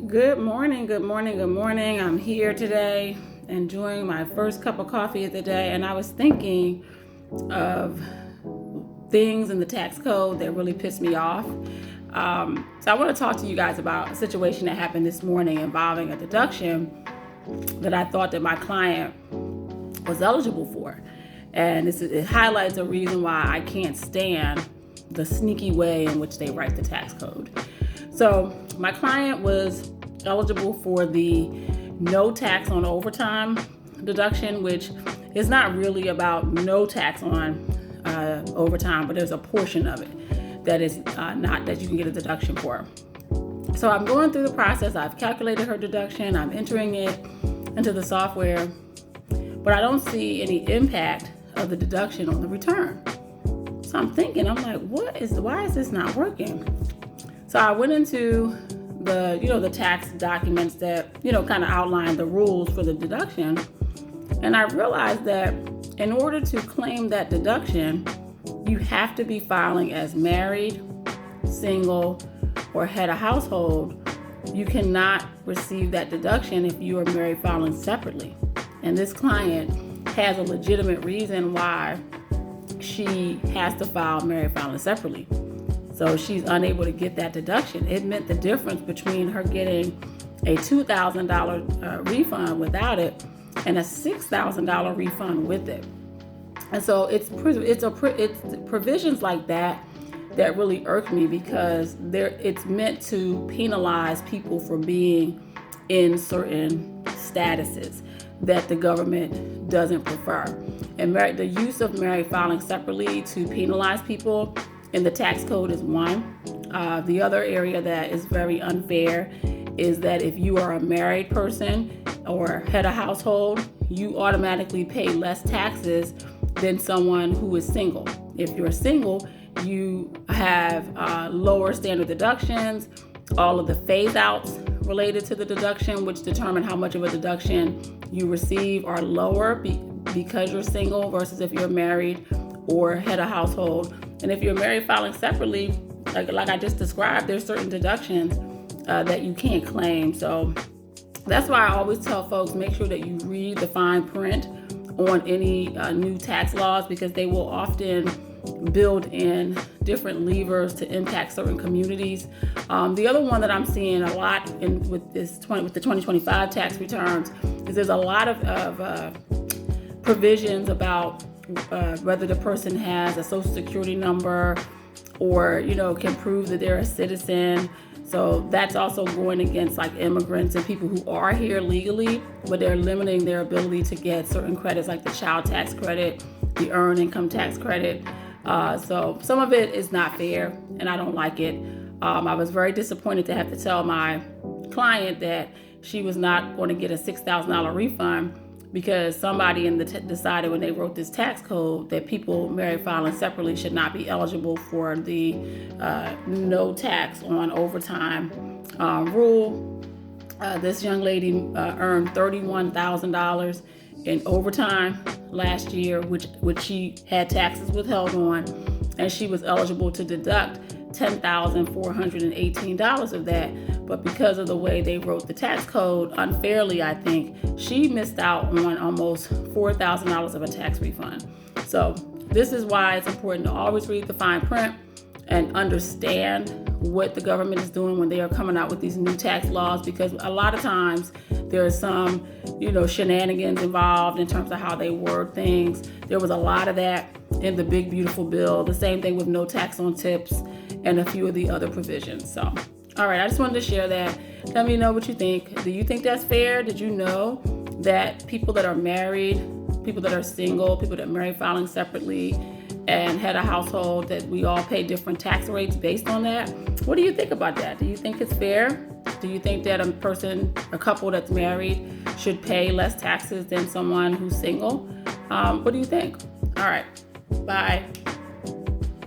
Good morning, good morning, good morning. I'm here today enjoying my first cup of coffee of the day, and I was thinking of things in the tax code that really pissed me off. So I want to talk to you guys about a situation that happened this morning involving a deduction that I thought that my client was eligible for. And it highlights a reason why I can't stand the sneaky way in which they write the tax code. So my client was eligible for the no tax on overtime deduction, which is not really about no tax on overtime, but there's a portion of it that is not that you can get a deduction for. So I'm going through the process. I've calculated her deduction. I'm entering it into the software, but I don't see any impact of the deduction on the return. So I'm thinking, I'm like, why is this not working? So I went into the tax documents that, kind of outline the rules for the deduction. And I realized that in order to claim that deduction, you have to be filing as married, single, or head of household. You cannot receive that deduction if you are married filing separately. And this client has a legitimate reason why she has to file married filing separately. So she's unable to get that deduction. It meant the difference between her getting a $2,000 refund without it and a $6,000 refund with it. And so it's provisions like that really irk me, because it's meant to penalize people for being in certain statuses that the government doesn't prefer. And the use of married filing separately to penalize people in the tax code is one. The other area that is very unfair is that if you are a married person or head of household, you automatically pay less taxes than someone who is single. If you're single, you have lower standard deductions, all of the phase outs related to the deduction, which determine how much of a deduction you receive, are lower because you're single versus if you're married or head of household. And if you're married filing separately, like I just described, there's certain deductions that you can't claim. So that's why I always tell folks, make sure that you read the fine print on any new tax laws, because they will often build in different levers to impact certain communities. The other one that I'm seeing a lot with the 2025 tax returns is there's a lot of provisions about whether the person has a social security number or, can prove that they're a citizen. So that's also going against like immigrants and people who are here legally, but they're limiting their ability to get certain credits like the child tax credit, the earned income tax credit. So some of it is not fair, and I don't like it. I was very disappointed to have to tell my client that she was not going to get a $6,000 refund, because somebody decided when they wrote this tax code that people married filing separately should not be eligible for the no tax on overtime rule. This young lady earned $31,000 in overtime last year, which she had taxes withheld on, and she was eligible to deduct $10,418 of that. But because of the way they wrote the tax code unfairly, I think she missed out on almost $4,000 of a tax refund. So this is why it's important to always read the fine print and understand what the government is doing when they are coming out with these new tax laws, because a lot of times there are some, shenanigans involved in terms of how they word things. There was a lot of that in the big, beautiful bill. The same thing with no tax on tips and a few of the other provisions. So, all right, I just wanted to share that. Let me know what you think. Do you think that's fair? Did you know that people that are married, people that are single, people that are married filing separately, and head of household, that we all pay different tax rates based on that? What do you think about that? Do you think it's fair? Do you think that a couple that's married should pay less taxes than someone who's single? What do you think? All right, bye.